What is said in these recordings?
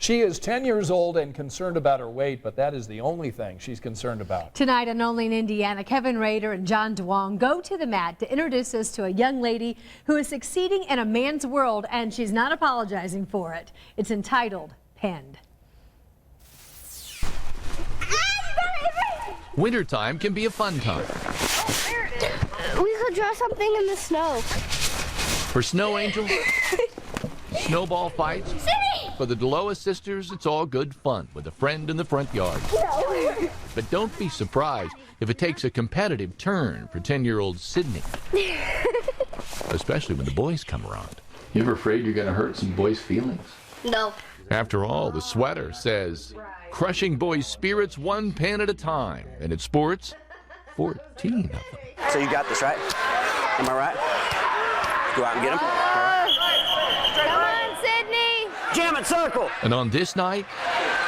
She is 10 years old and concerned about her weight, but that is the only thing she's concerned about. Tonight on Only in Indiana, Kevin Rader and John Duong go to the mat to introduce us to a young lady who is succeeding in a man's world, and she's not apologizing for it. It's entitled Penned. Wintertime can be a fun time. We could draw something in the snow. For snow angels, snowball fights. For the DeLois sisters, it's all good fun with a friend in the front yard. But don't be surprised if it takes a competitive turn for 10-year-old Sydney. Especially when the boys come around. You ever afraid you're going to hurt some boys' feelings? No. After all, the sweater says, crushing boys' spirits one pen at a time. And in sports, 14 of them. So you got this, right? Am I right? Go out and get him. Come on, Sydney. Jam it, circle. And on this night,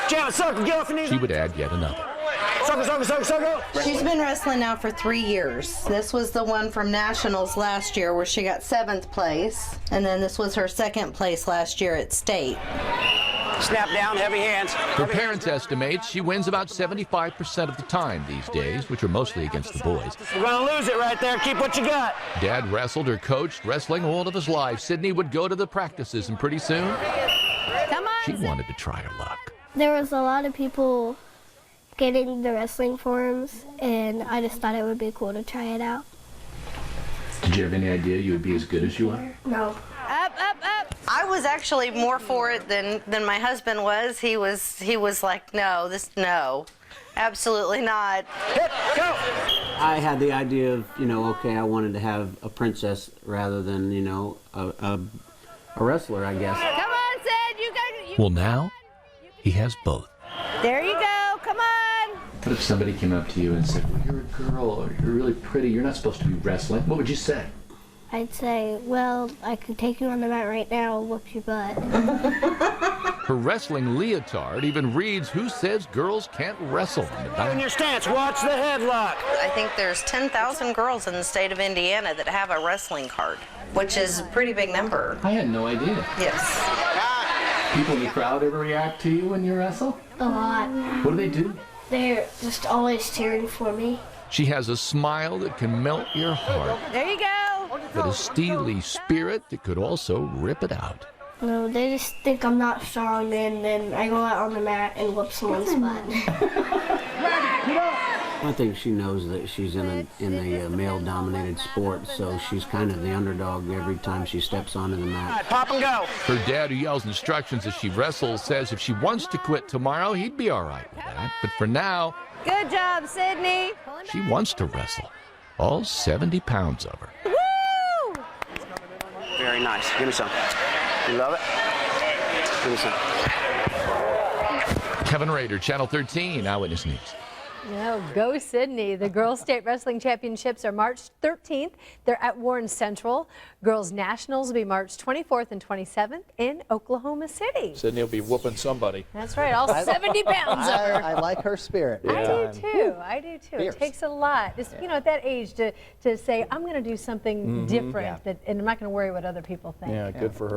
Jam it, circle. Get off your knees. she would add yet another. Circle, circle, circle, circle. She's been wrestling now for 3 years. This was the one from Nationals last year where she got 7th place. And then this was her 2nd place last year at state. Snap down, heavy hands. Her parents estimate she wins about 75% of the time these days, which are mostly against the boys. You're gonna lose it right there. Keep what you got. Dad wrestled or coached wrestling all of his life. Sydney would go to the practices, and pretty soon, she wanted to try her luck. There was a lot of people getting the wrestling forms, and I just thought it would be cool to try it out. Did you have any idea you would be as good as you are? No. Up, up, up. I was actually more for it than my husband was. He was like, no, no, absolutely not. Hit, go. I had the idea of, okay, I wanted to have a princess rather than, a wrestler, I guess. Come on, Sid. You got. Well, now he has both. There you go. Come on. What if somebody came up to you and said, well, you're a girl, or you're really pretty, you're not supposed to be wrestling? What would you say? I'd say, well, I could take you on the mat right now and whoop your butt. Her wrestling leotard even reads who says girls can't wrestle on the In back. your stance. Watch the headlock. I think there's 10,000 girls in the state of Indiana that have a wrestling card, which is a pretty big number. I had no idea. Yes. People in the crowd ever react to you when you wrestle? A lot. What do they do? They're just always cheering for me. She has a smile that can melt your heart, There you go. but a steely spirit that could also rip it out. No, they just think I'm not strong, and then I go out on the mat and whoop someone's butt. I think she knows that she's in a male-dominated sport, so she's kind of the underdog every time she steps onto the All mat. right, pop and go. Her dad, who yells instructions as she wrestles, says if she wants to quit tomorrow, he'd be all right with that. But for now, Good job, Sydney. she wants to wrestle, all 70 pounds of her. Woo! Very nice. Give me some. You love it? Give me some. Kevin Rader, Channel 13, Eyewitness News. No, go Sydney. The Girls State Wrestling Championships are March 13th. They're at Warren Central. Girls Nationals will be March 24th and 27th in Oklahoma City. Sydney will be whooping somebody. That's right, all 70 pounds of her. I like her spirit. I do too. I do too. Fierce. It takes a lot. It's, at that age to say, I'm going to do something different, and I'm not going to worry what other people think. Yeah, good for her.